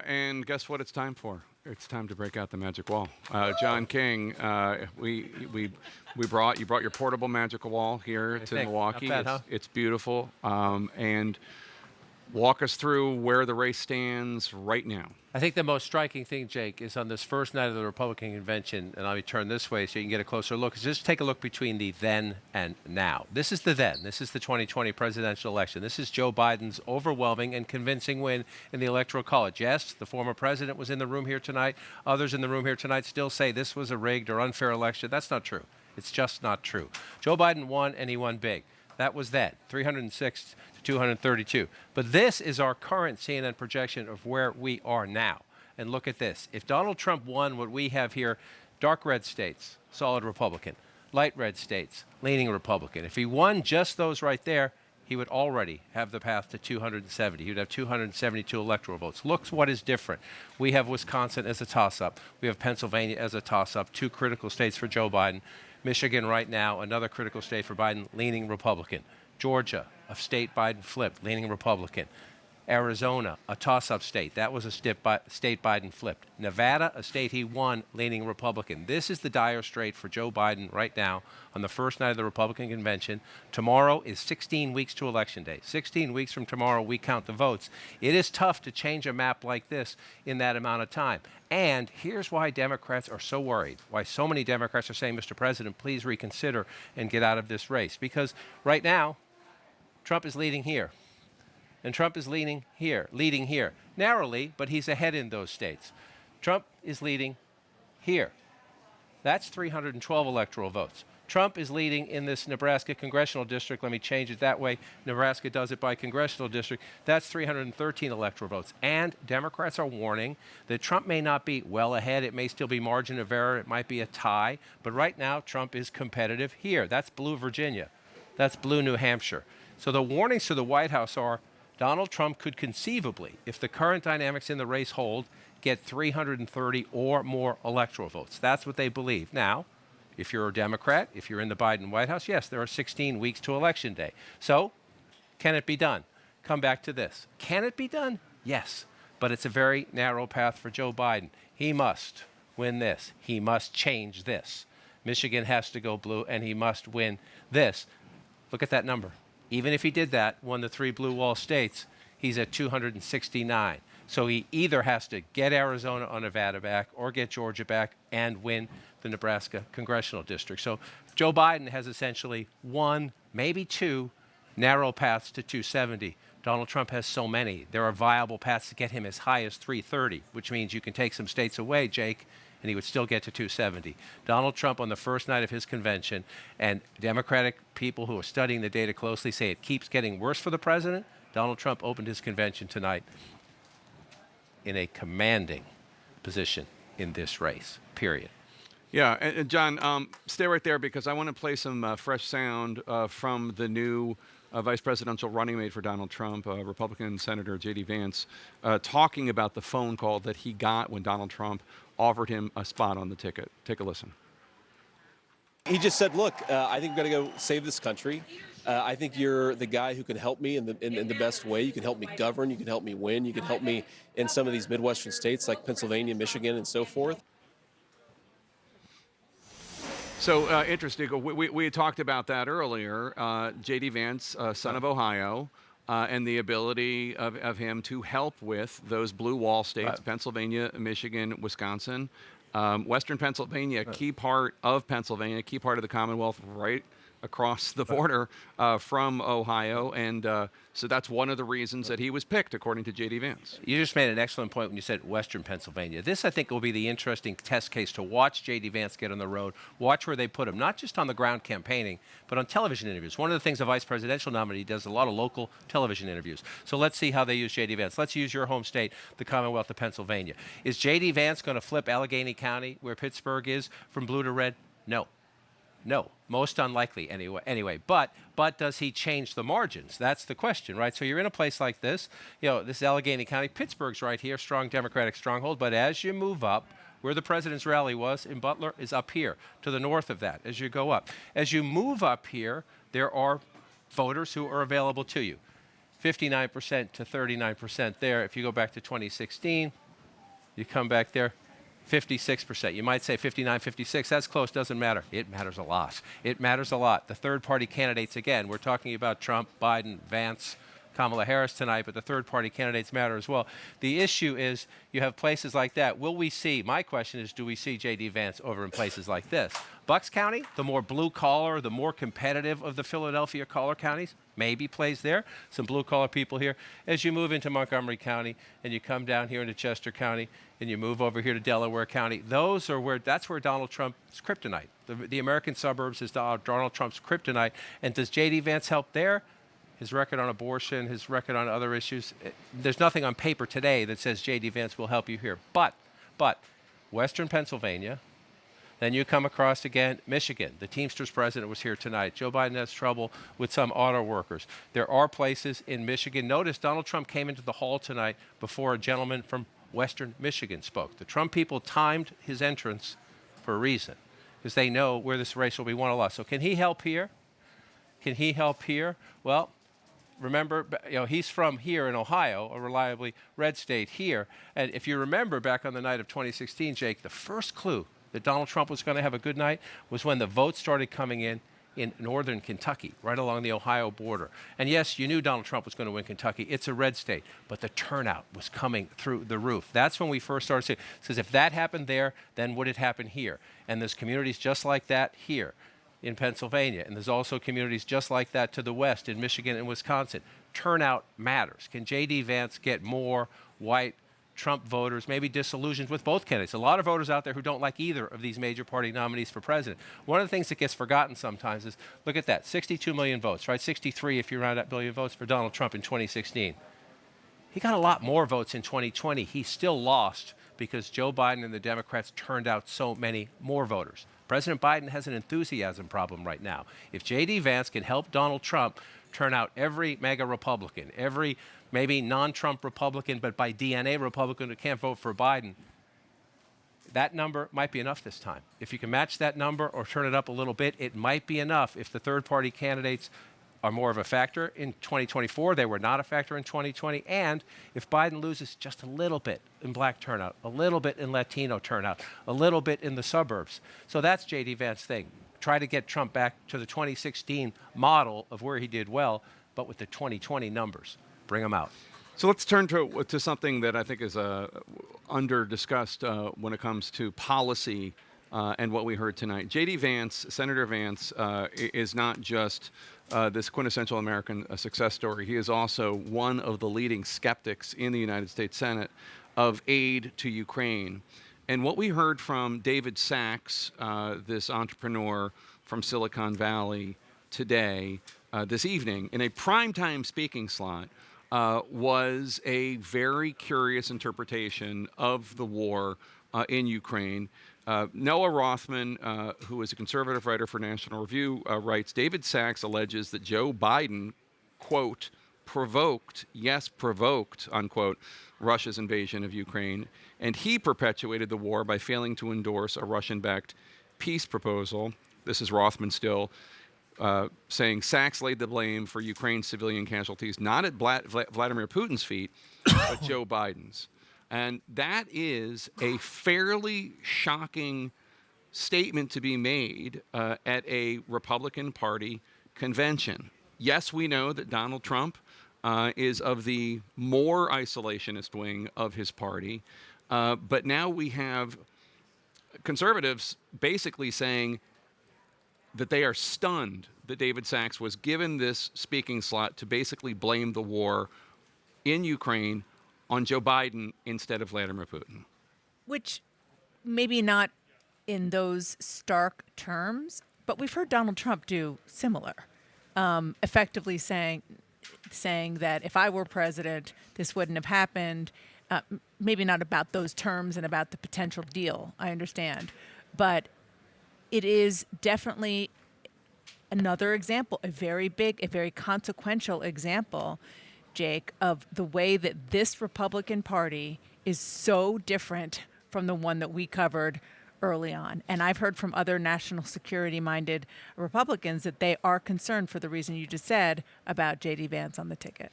And guess what it's time for? It's time to break out the magic wall. John King, you brought your portable magic wall here to Milwaukee. Not bad, huh? It's beautiful. And walk us through where the race stands right now. I think the most striking thing, Jake, is on this first night of the Republican convention, and let me turn this way so you can get a closer look, is just take a look between the then and now. This is the then. This is the 2020 presidential election. This is Joe Biden's overwhelming and convincing win in the Electoral College. Yes, the former president was in the room here tonight. Others in the room here tonight still say this was a rigged or unfair election. That's not true. It's just not true. Joe Biden won, and he won big. That was that, 306 to 232. But this is our current CNN projection of where we are now. And look at this. If Donald Trump won what we have here, dark red states, solid Republican. Light red states, leaning Republican. If he won just those right there, he would already have the path to 270. He would have 272 electoral votes. Look what is different. We have Wisconsin as a toss-up. We have Pennsylvania as a toss-up, two critical states for Joe Biden. Michigan right now, another critical state for Biden, leaning Republican. Georgia, a state Biden flipped, leaning Republican. Arizona, a toss-up state. That was a state Biden flipped. Nevada, a state he won, leaning Republican. This is the dire strait for Joe Biden right now on the first night of the Republican convention. Tomorrow is 16 weeks to Election Day. 16 weeks from tomorrow, we count the votes. It is tough to change a map like this in that amount of time. And here's why Democrats are so worried, why so many Democrats are saying, Mr. President, please reconsider and get out of this race. Because right now, Trump is leading here. And Trump is leading here, narrowly, but he's ahead in those states. Trump is leading here. That's 312 electoral votes. Trump is leading in this Nebraska congressional district. Let me change it that way. Nebraska does it by congressional district. That's 313 electoral votes. And Democrats are warning that Trump may not be well ahead. It may still be margin of error. It might be a tie. But right now, Trump is competitive here. That's blue Virginia. That's blue New Hampshire. So the warnings to the White House are Donald Trump could conceivably, if the current dynamics in the race hold, get 330 or more electoral votes. That's what they believe. Now, if you're a Democrat, if you're in the Biden White House, yes, there are 16 weeks to Election Day. So, can it be done? Come back to this. Can it be done? Yes. But it's a very narrow path for Joe Biden. He must win this. He must change this. Michigan has to go blue, and he must win this. Look at that number. Even if he did that, won the three blue wall states, he's at 269. So he either has to get Arizona or Nevada back or get Georgia back and win the Nebraska congressional district. So Joe Biden has essentially one, maybe two, narrow paths to 270. Donald Trump has so many. There are viable paths to get him as high as 330, which means you can take some states away, Jake, and he would still get to 270. Donald Trump on the first night of his convention, and Democratic people who are studying the data closely say it keeps getting worse for the president. Donald Trump opened his convention tonight in a commanding position in this race, period. Yeah, and John, stay right there because I want to play some fresh sound from the new vice presidential running mate for Donald Trump, Republican Senator J.D. Vance, talking about the phone call that he got when Donald Trump offered him a spot on the ticket. Take a listen. He just said, look, I think we've got to go save this country. I think you're the guy who can help me in the best way. You can help me govern. You can help me win. You can help me in some of these Midwestern states like Pennsylvania, Michigan, and so forth. So interesting. We had talked about that earlier. J.D. Vance, son of Ohio, and the ability of him to help with those blue wall states, Pennsylvania, Michigan, Wisconsin. Western Pennsylvania, a key part of Pennsylvania, a key part of the Commonwealth, right across the border from Ohio. And so that's one of the reasons that he was picked, according to J.D. Vance. You just made an excellent point when you said Western Pennsylvania. This, I think, will be the interesting test case to watch J.D. Vance get on the road, watch where they put him, not just on the ground campaigning, but on television interviews. One of the things a vice presidential nominee does a lot of local television interviews. So let's see how they use J.D. Vance. Let's use your home state, the Commonwealth of Pennsylvania. Is J.D. Vance going to flip Allegheny County, where Pittsburgh is, from blue to red? No. No, most unlikely anyway. But does he change the margins? That's the question, right? So you're in a place like this. This is Allegheny County. Pittsburgh's right here, strong Democratic stronghold. But as you move up, where the president's rally was in Butler is up here, to the north of that, as you go up. As you move up here, there are voters who are available to you. 59% to 39% there. If you go back to 2016, You come back there, 56%. You might say 59, 56. That's close. Doesn't matter. It matters a lot. It matters a lot. The third-party candidates, again, we're talking about Trump, Biden, Vance, Kamala Harris tonight, but the third-party candidates matter as well. The issue is you have places like that. Will we see, my question is, do we see J.D. Vance over in places like this? Bucks County, the more blue-collar, the more competitive of the Philadelphia collar counties, maybe plays there. Some blue-collar people here. As you move into Montgomery County and you come down here into Chester County and you move over here to Delaware County, that's where Donald Trump's kryptonite. The American suburbs is Donald Trump's kryptonite. And does J.D. Vance help there? His record on abortion, his record on other issues. There's nothing on paper today that says J.D. Vance will help you here. But Western Pennsylvania, then you come across again Michigan. The Teamsters president was here tonight. Joe Biden has trouble with some auto workers. There are places in Michigan. Notice Donald Trump came into the hall tonight before a gentleman from Western Michigan spoke. The Trump people timed his entrance for a reason, because they know where this race will be won or lost. So can he help here? Can he help here? Well, remember, he's from here in Ohio, a reliably red state here. And if you remember back on the night of 2016, Jake, the first clue that Donald Trump was going to have a good night was when the votes started coming in northern Kentucky, right along the Ohio border. And yes, you knew Donald Trump was going to win Kentucky. It's a red state, but the turnout was coming through the roof. That's when we first started seeing, because if that happened there, then would it happen here? And there's communities just like that here in Pennsylvania, and there's also communities just like that to the west in Michigan and Wisconsin. Turnout matters. Can J.D. Vance get more white Trump voters, maybe disillusioned with both candidates? A lot of voters out there who don't like either of these major party nominees for president. One of the things that gets forgotten sometimes is, look at that, 62 million votes, right? 63 if you round up million votes for Donald Trump in 2016. He got a lot more votes in 2020. He still lost because Joe Biden and the Democrats turned out so many more voters. President Biden has an enthusiasm problem right now. If J.D. Vance can help Donald Trump turn out every MAGA Republican, every maybe non-Trump Republican, but by DNA Republican who can't vote for Biden, that number might be enough this time. If you can match that number or turn it up a little bit, it might be enough if the third-party candidates are more of a factor in 2024. They were not a factor in 2020. And if Biden loses just a little bit in black turnout, a little bit in Latino turnout, a little bit in the suburbs. So that's J.D. Vance's thing. Try to get Trump back to the 2016 model of where he did well, but with the 2020 numbers. Bring them out. So let's turn to something that I think is under-discussed when it comes to policy and what we heard tonight. J.D. Vance, Senator Vance, is not just this quintessential American success story. He is also one of the leading skeptics in the United States Senate of aid to Ukraine. And what we heard from David Sachs, this entrepreneur from Silicon Valley today, this evening, in a primetime speaking slot, was a very curious interpretation of the war in Ukraine. Noah Rothman, who is a conservative writer for National Review, writes, David Sachs alleges that Joe Biden, quote, provoked, unquote, Russia's invasion of Ukraine, and he perpetuated the war by failing to endorse a Russian-backed peace proposal. This is Rothman still, saying Sachs laid the blame for Ukraine's civilian casualties not at Vladimir Putin's feet, but Joe Biden's. And that is a fairly shocking statement to be made at a Republican Party convention. Yes, we know that Donald Trump is of the more isolationist wing of his party, but now we have conservatives basically saying that they are stunned that David Sachs was given this speaking slot to basically blame the war in Ukraine on Joe Biden instead of Vladimir Putin. Which maybe not in those stark terms, but we've heard Donald Trump do similar, effectively saying that if I were president, this wouldn't have happened. Maybe not about those terms and about the potential deal, I understand. But it is definitely another example, a very big, a very consequential example, Jake, of the way that this Republican Party is so different from the one that we covered early on. And I've heard from other national security-minded Republicans that they are concerned for the reason you just said about J.D. Vance on the ticket.